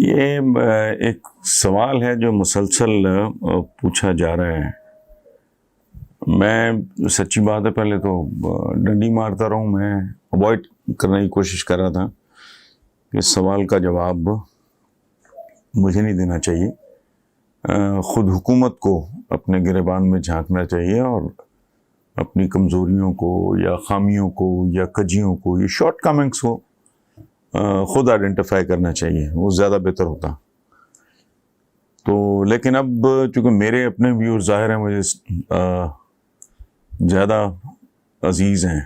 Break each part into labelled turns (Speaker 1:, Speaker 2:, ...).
Speaker 1: یہ ایک سوال ہے جو مسلسل پوچھا جا رہا ہے. میں سچی بات ہے پہلے تو ڈنڈی مارتا رہوں، میں اوائڈ کرنے کی کوشش کر رہا تھا کہ اس سوال کا جواب مجھے نہیں دینا چاہیے. خود حکومت کو اپنے گریبان میں جھانکنا چاہیے اور اپنی کمزوریوں کو یا خامیوں کو یا کجیوں کو، یہ شارٹ کمنگس کو خود آئیڈینٹیفائی کرنا چاہیے، وہ زیادہ بہتر ہوتا. تو لیکن اب چونکہ میرے اپنے ویور ظاہر ہیں مجھے زیادہ عزیز ہیں،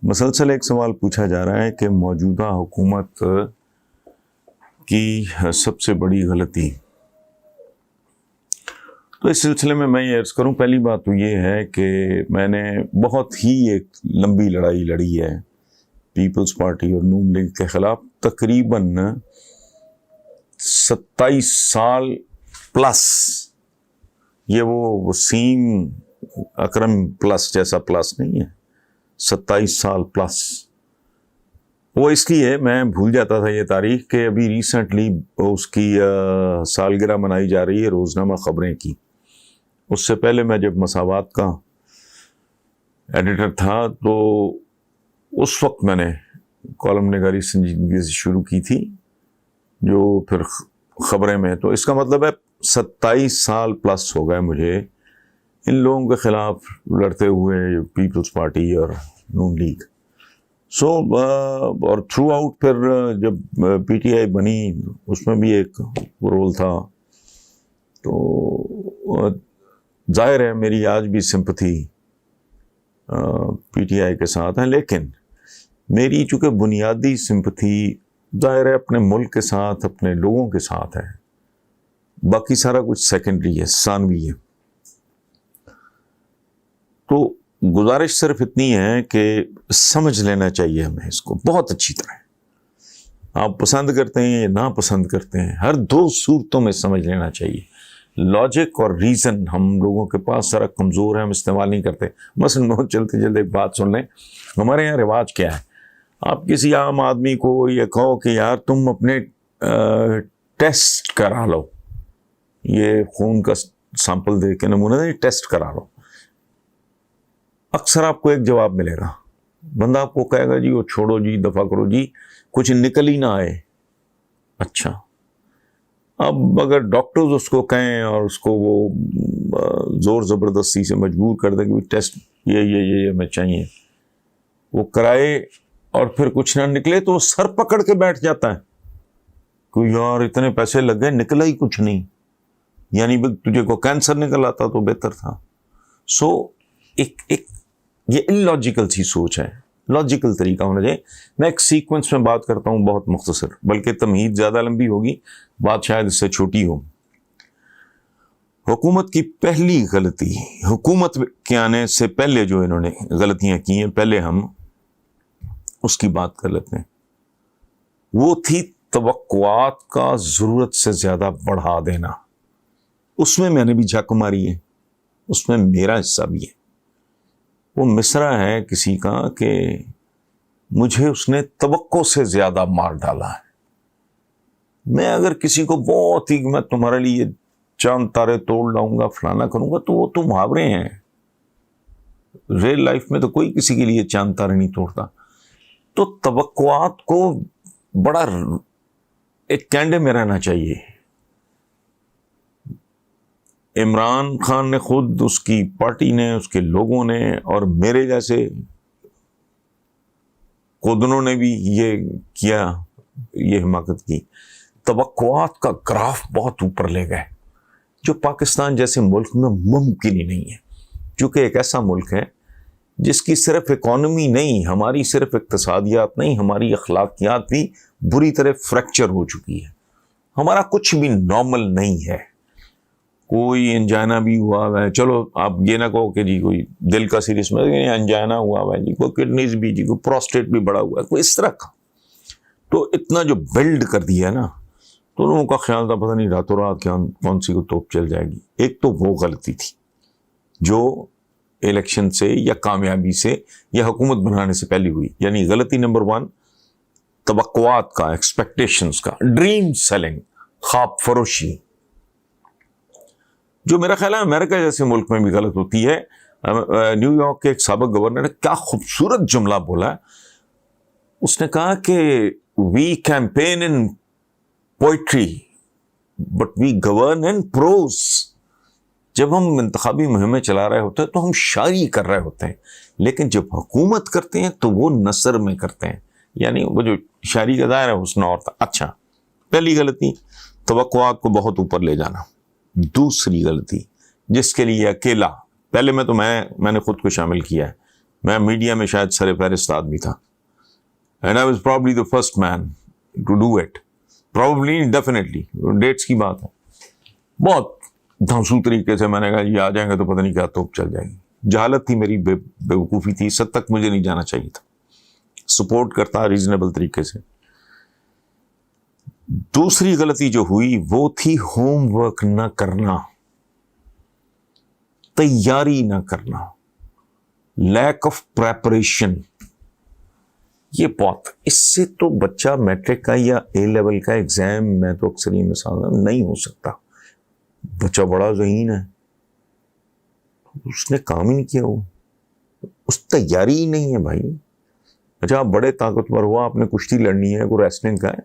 Speaker 1: مسلسل ایک سوال پوچھا جا رہا ہے کہ موجودہ حکومت کی سب سے بڑی غلطی. تو اس سلسلے میں یہ عرض کروں، پہلی بات تو یہ ہے کہ میں نے بہت ہی ایک لمبی لڑائی لڑی ہے پیپلز پارٹی اور نون لیگ کے خلاف. تقریباً 27 سال پلس، یہ وہ وسیم اکرم پلس جیسا پلس نہیں ہے، 27 سال پلس. وہ اس لیے ہے، میں بھول جاتا تھا یہ تاریخ کہ ابھی ریسنٹلی اس کی سالگرہ منائی جا رہی ہے روزنامہ خبریں کی. اس سے پہلے میں جب مساوات کا ایڈیٹر تھا تو اس وقت میں نے کالم نگاری سنجیدگی سے شروع کی تھی جو پھر خبریں میں. تو اس کا مطلب ہے 27 سال پلس ہو گئے مجھے ان لوگوں کے خلاف لڑتے ہوئے، پیپلز پارٹی اور نون لیگ. اور تھرو آؤٹ پھر جب پی ٹی آئی بنی اس میں بھی ایک رول تھا. تو ظاہر ہے میری آج بھی سمپتھی پی ٹی آئی کے ساتھ ہے، لیکن میری چونکہ بنیادی سمپتھی ظاہر ہے اپنے ملک کے ساتھ، اپنے لوگوں کے ساتھ ہے. باقی سارا کچھ سیکنڈری ہے، ثانوی ہے. تو گزارش صرف اتنی ہے کہ سمجھ لینا چاہیے ہمیں اس کو بہت اچھی طرح. آپ پسند کرتے ہیں یا نا پسند کرتے ہیں، ہر دو صورتوں میں سمجھ لینا چاہیے. لاجک اور ریزن ہم لوگوں کے پاس ذرا کمزور ہے، ہم استعمال نہیں کرتے. مثلاً چلتے چلتے ایک بات سن لیں، ہمارے یہاں رواج کیا ہے، آپ کسی عام آدمی کو یہ کہو کہ یار تم اپنے ٹیسٹ کرا لو، یہ خون کا سیمپل دے کے نمونہ دے، ٹیسٹ کرا لو. اکثر آپ کو ایک جواب ملے گا، بندہ آپ کو کہے گا جی وہ چھوڑو جی، دفعہ کرو جی، کچھ نکل ہی نہ آئے. اچھا، اب اگر ڈاکٹرز اس کو کہیں اور اس کو وہ زور زبردستی سے مجبور کر دیں کہ ٹیسٹ یہ ہمیں چاہیے، وہ کرائے اور پھر کچھ نہ نکلے تو وہ سر پکڑ کے بیٹھ جاتا ہے کہ یار اتنے پیسے لگ گئے نکلا ہی کچھ نہیں، یعنی تجھے کو کینسر نکل آتا تو بہتر تھا. سو ایک یہ اللاجیکل سی سوچ ہے، لاجیکل طریقہ ہونا چاہیے. میں ایک سیکوینس میں بات کرتا ہوں بہت مختصر، بلکہ تمہید زیادہ لمبی ہوگی، بات شاید اس سے چھوٹی ہو. حکومت کی پہلی غلطی، حکومت کے آنے سے پہلے جو انہوں نے غلطیاں کی ہیں، پہلے ہم اس کی بات کر لیتے ہیں. وہ تھی توقعات کا ضرورت سے زیادہ بڑھا دینا. اس میں نے بھی جھک ماری ہے، اس میں میرا حصہ بھی ہے. وہ مصرع ہے کسی کا کہ مجھے اس نے توقع سے زیادہ مار ڈالا ہے. میں اگر کسی کو بہت ہی میں تمہارے لیے چاند تارے توڑ لاؤں گا، فلانا کروں گا، تو وہ تو محاورے ہیں. ریل لائف میں تو کوئی کسی کے لیے چاند تارے نہیں توڑتا. تو توقعات کو بڑا ایک کینڈے میں رہنا چاہیے. عمران خان نے خود، اس کی پارٹی نے، اس کے لوگوں نے، اور میرے جیسے خودنوں نے بھی یہ کیا، یہ حماقت کی. توقعات کا گراف بہت اوپر لے گئے، جو پاکستان جیسے ملک میں ممکن ہی نہیں ہے. چونکہ ایک ایسا ملک ہے جس کی صرف اکانومی نہیں، ہماری صرف اقتصادیات نہیں، ہماری اخلاقیات بھی بری طرح فریکچر ہو چکی ہے. ہمارا کچھ بھی نارمل نہیں ہے. کوئی انجائنا بھی ہوا ہے، چلو آپ یہ نہ کہو کہ جی کوئی دل کا سیریس میں انجائنا ہوا ہے جی، کوئی کڈنیز بھی، جی کوئی پروسٹیٹ بھی بڑا ہوا ہے، کوئی اس طرح کا. تو اتنا جو بلڈ کر دیا ہے نا، تو لوگوں کا خیال تھا پتہ نہیں راتوں رات کون سی کو توپ چل جائے گی. ایک تو وہ غلطی تھی جو الیکشن سے یا کامیابی سے یا حکومت بنانے سے پہلے ہوئی. یعنی غلطی نمبر 1، توقعات کا، ایکسپیکٹیشنز کا، ڈریم سیلنگ. خواب فروشی، جو میرا خیال ہے امریکہ جیسے ملک میں بھی غلط ہوتی ہے. نیو یارک کے ایک سابق گورنر نے کیا خوبصورت جملہ بولا ہے. اس نے کہا کہ we campaign in poetry but we govern in prose. جب ہم انتخابی مہمیں چلا رہے ہوتے ہیں تو ہم شاعری کر رہے ہوتے ہیں، لیکن جب حکومت کرتے ہیں تو وہ نثر میں کرتے ہیں. یعنی وہ جو شاعری کا ظاہر ہے حسن اور تھا. اچھا، پہلی غلطی توقعات کو بہت اوپر لے جانا. دوسری غلطی جس کے لیے اکیلا، پہلے میں نے خود کو شامل کیا ہے، میں میڈیا میں شاید سر فہرست آدمی تھا. And I was probably the first man to do it. Probably, definitely. That's کی بات ہے. بہت دھانسو طریقے سے میں نے کہا یہ آ جائیں گے تو پتہ نہیں کیا توپ چل جائے گی. جہالت تھی میری، بیوقوفی تھی، اس حد تک مجھے نہیں جانا چاہیے تھا. سپورٹ کرتا ریزنیبل طریقے سے. دوسری غلطی جو ہوئی وہ تھی ہوم ورک نہ کرنا، تیاری نہ کرنا، لیک آف پریپریشن. یہ بہت، اس سے تو بچہ میٹرک کا یا اے لیول کا ایگزام، میں تو اکثر یہ مثال نہیں ہو سکتا. بچہ بڑا ذہین ہے، اس نے کام ہی نہیں کیا، وہ اس تیاری ہی نہیں ہے بھائی. اچھا آپ بڑے طاقتور ہوا، آپ نے کشتی لڑنی ہے، کوئی ریسلنگ کا ہے،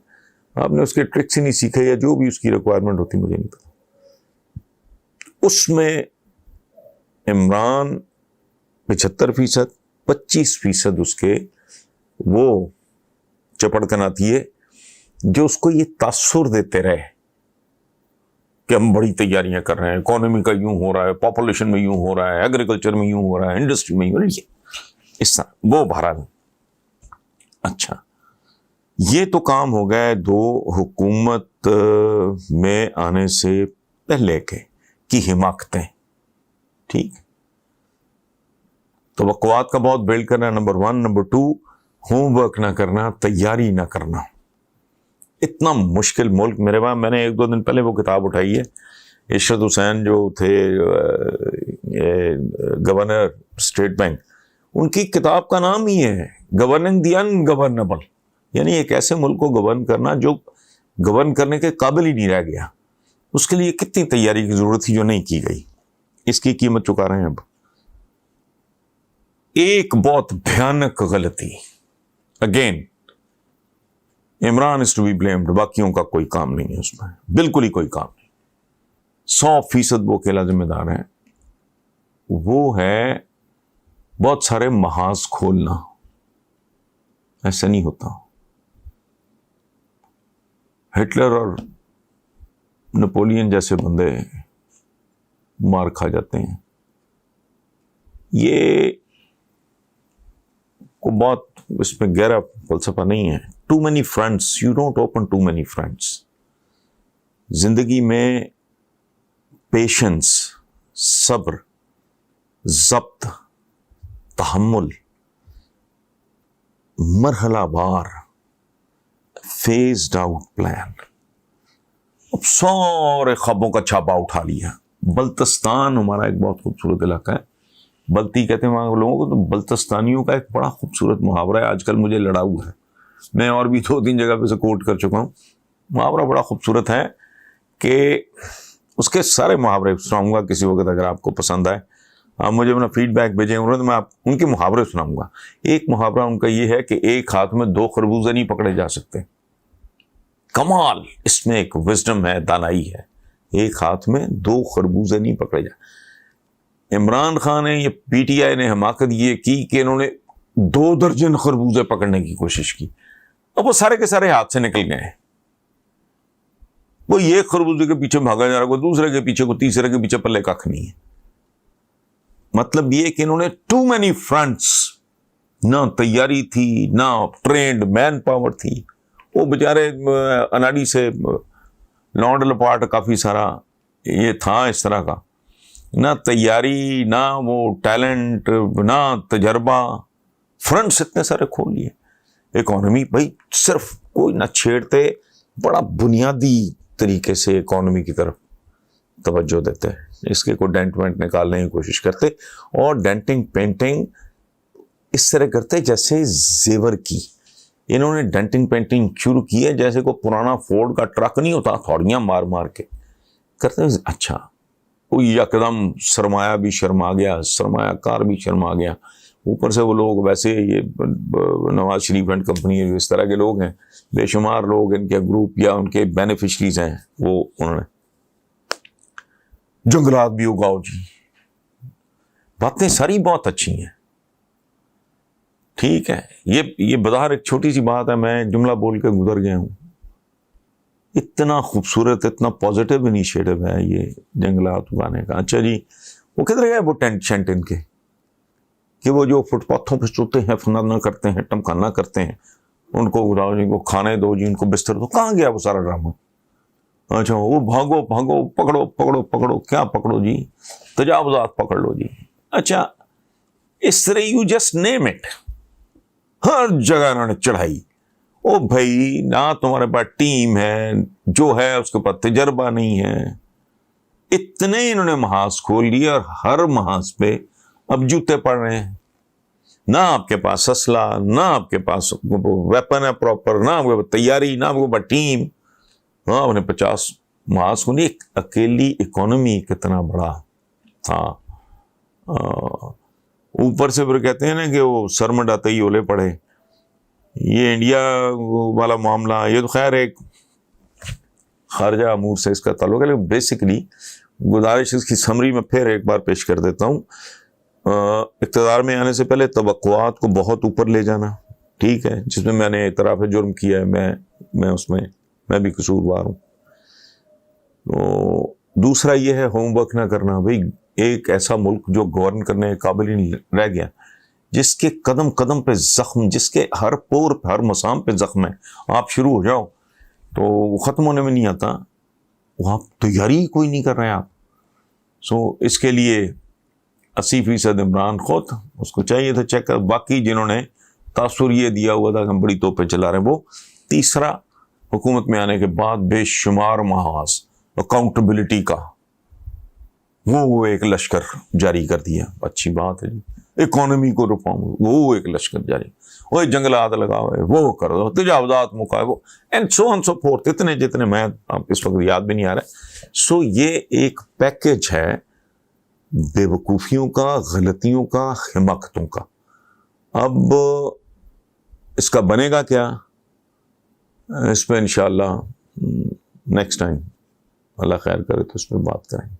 Speaker 1: آپ نے اس کے ٹرکس ہی نہیں سیکھے یا جو بھی اس کی ریکوائرمنٹ ہوتی مجھے نہیں پتا. اس میں عمران 75%، 25% اس کے وہ چپڑکن آتی ہے جو اس کو یہ تاثر دیتے رہے کہ ہم بڑی تیاریاں کر رہے ہیں، اکانومی کا یوں ہو رہا ہے، پاپولیشن میں یوں ہو رہا ہے، ایگریکلچر میں یوں ہو رہا ہے، انڈسٹری میں یوں، اس طرح وہ بہرحال. اچھا، یہ تو کام ہو گئے دو حکومت میں آنے سے پہلے کی حماقتیں. ٹھیک، توقعات کا بہت بلڈ کرنا، نمبر 1. نمبر 2، ہوم ورک نہ کرنا، تیاری نہ کرنا. اتنا مشکل ملک. میرے وہاں میں نے 1-2 دن پہلے وہ کتاب اٹھائی ہے، ارشد حسین جو تھے گورنر اسٹیٹ بینک، ان کی کتاب کا نام ہی ہے گورننگ دی ان گورنبل. یعنی ایک ایسے ملک کو گورن کرنا جو گورن کرنے کے قابل ہی نہیں رہ گیا. اس کے لیے کتنی تیاری کی ضرورت تھی جو نہیں کی گئی. اس کی قیمت چکا رہے ہیں اب. ایک بہت بھیانک غلطی، again Imran is to be blamed, باقیوں کا کوئی کام نہیں ہے اس میں، بالکل ہی کوئی کام نہیں. 100% وہ اکیلا ذمہ دار ہے. وہ ہے بہت سارے محاذ کھولنا. ایسا نہیں ہوتا. ہٹلر اور نپولین جیسے بندے مار کھا جاتے ہیں. یہ کو بہت اس میں گہرا فلسفہ نہیں ہے. Too many fronts, you don't open too many fronts. زندگی میں پیشنس، صبر، ضبط، تحمل، مرحلہ وار، فیزڈ آؤٹ پلان. اب سارے خوابوں کا چھاپا اٹھا لیا. بلتستان ہمارا ایک بہت خوبصورت علاقہ ہے، بلتی کہتے ہیں وہاں لوگوں کو. تو بلتستانیوں کا ایک بڑا خوبصورت محاورہ ہے، آج کل مجھے لڑا ہوا ہے، میں اور بھی 2-3 جگہ پہ سے کوٹ کر چکا ہوں. محاورہ بڑا خوبصورت ہے کہ اس کے سارے محاورے سناؤں گا کسی وقت، اگر آپ کو پسند آئے آپ مجھے اپنا فیڈ بیک بھیجیں گے تو میں آپ ان کے محاورے سناؤں گا. ایک محاورہ ان کا یہ ہے کہ ایک ہاتھ میں 2 خربوزے نہیں پکڑے جا سکتے. کمال، اس میں ایک وزڈم ہے، دانائی ہے. ایک ہاتھ میں 2 خربوزے نہیں پکڑے جا. عمران خان نے، یہ پی ٹی آئی نے حماقت یہ کی کہ انہوں نے 2 درجن خربوزے پکڑنے کی کوشش کی. اب وہ سارے کے سارے ہاتھ سے نکل گئے ہیں. وہ ایک خربوزے کے پیچھے بھاگا جا رہا، کوئی دوسرے کے پیچھے، کوئی تیسرے کے پیچھے، پلے کھ نہیں ہے. مطلب یہ کہ انہوں نے ٹو مینی فرنٹس، نہ تیاری تھی، نہ ٹرینڈ مین پاور تھی. وہ بیچارے اناڑی سے لانڈ لپاٹ کافی سارا یہ تھا اس طرح کا، نہ تیاری، نہ وہ ٹیلنٹ، نہ تجربہ. فرنٹس اتنے سارے کھول لیے. اکانومی بھائی صرف کوئی نہ چھیڑتے، بڑا بنیادی طریقے سے اکانومی کی طرف توجہ دیتے ہیں. اس کے کوئی ڈینٹ وینٹ نکالنے کی کوشش کرتے، اور ڈینٹنگ پینٹنگ اس طرح کرتے جیسے زیور کی. انہوں نے ڈنٹنگ پینٹنگ شروع کی ہے جیسے کوئی پرانا فورڈ کا ٹرک نہیں ہوتا، تھوڑیاں مار مار کے کرتے ہیں. اچھا وہ یکدم سرمایہ بھی شرما گیا، سرمایہ کار بھی شرما گیا، اوپر سے وہ لوگ ویسے یہ نواز شریف اینڈ کمپنی اس طرح کے لوگ ہیں، بے شمار لوگ ان کے گروپ یا ان کے بینیفیشریز ہیں، وہ انہوں نے جنگلات بھی اگاؤ جی. باتیں ساری بہت اچھی ہیں، ٹھیک ہے. یہ بظاہر ایک چھوٹی سی بات ہے، میں جملہ بول کے گزر گیا ہوں. اتنا خوبصورت، اتنا پازیٹیو انیشیٹو ہے یہ جنگلات اگانے کا. اچھا جی وہ کدھر گئے وہ ٹینٹ شینٹ ان کے کہ وہ جو فٹ پاتھوں پہ سوتے ہیں، فنانا کرتے ہیں، ٹمکانا کرتے ہیں، ان کو اگاؤ جی، کو کھانے دو جی، ان کو بستر دو. کہاں گیا وہ سارا ڈرامہ؟ اچھا وہ بھاگو بھاگو، پکڑو پکڑو پکڑو، کیا پکڑو جی؟ تجاوزات پکڑ لو جی. اچھا اس طرح یو جسٹ نیم اٹ، ہر جگہ انہوں نے چڑھائی. او بھائی نہ تمہارے پاس ٹیم ہے، جو ہے اس کے پاس تجربہ نہیں ہے. اتنے انہوں نے محاذ کھول لیے اور ہر محاذ پہ اب جوتے پڑ رہے ہیں. نہ آپ کے پاس اسلحہ، نہ آپ کے پاس ویپن ہے پراپر، نہ آپ کے پاس تیاری، نہ آپ کے پاس ٹیم. ہاں انہیں 50 محاذ کو نہیں، ایک اکیلی اکانومی کتنا بڑا تھا. اوپر سے پھر کہتے ہیں نا کہ وہ سر منڈاتے ہی اولے پڑے. یہ انڈیا والا معاملہ یہ تو خیر ایک خارجہ امور سے اس کا تعلق ہے، لیکن بیسکلی گزارش اس کی سمری میں پھر ایک بار پیش کر دیتا ہوں. اقتدار میں آنے سے پہلے توقعات کو بہت اوپر لے جانا، ٹھیک ہے، جس میں میں نے اعتراف جرم کیا ہے، میں اس میں بھی قصوروار ہوں. تو دوسرا یہ ہے ہوم ورک نہ کرنا. بھائی ایک ایسا ملک جو گورن کرنے کے قابل ہی نہیں رہ گیا، جس کے قدم قدم پہ زخم، جس کے ہر پور پہ، ہر مسام پہ زخم ہے. آپ شروع ہو جاؤ تو وہ ختم ہونے میں نہیں آتا، وہ آپ تیاری کوئی نہیں کر رہے ہیں آپ. اس کے لیے 80% عمران خود، اس کو چاہیے تھا چیک کر. باقی جنہوں نے تاثر یہ دیا ہوا تھا کہ ہم بڑی توپیں چلا رہے ہیں، وہ تیسرا حکومت میں آنے کے بعد بے شمار محاذ اکاؤنٹیبلٹی کا وہ ایک لشکر جاری کر دیا. اچھی بات ہے جی. اکانومی کو ریفارم، وہ ایک لشکر جاری، وہ جنگلات لگا ہوئے، وہ کر دو، تجاوزات مکائے، وہ and so on so forth, اتنے جتنے میں آپ اس وقت یاد بھی نہیں آ رہا. یہ ایک پیکج ہے بے وقوفیوں کا، غلطیوں کا، حماقتوں کا. اب اس کا بنے گا کیا، اس پہ انشاءاللہ نیکسٹ ٹائم اللہ خیر کرے تو اس پہ بات کریں.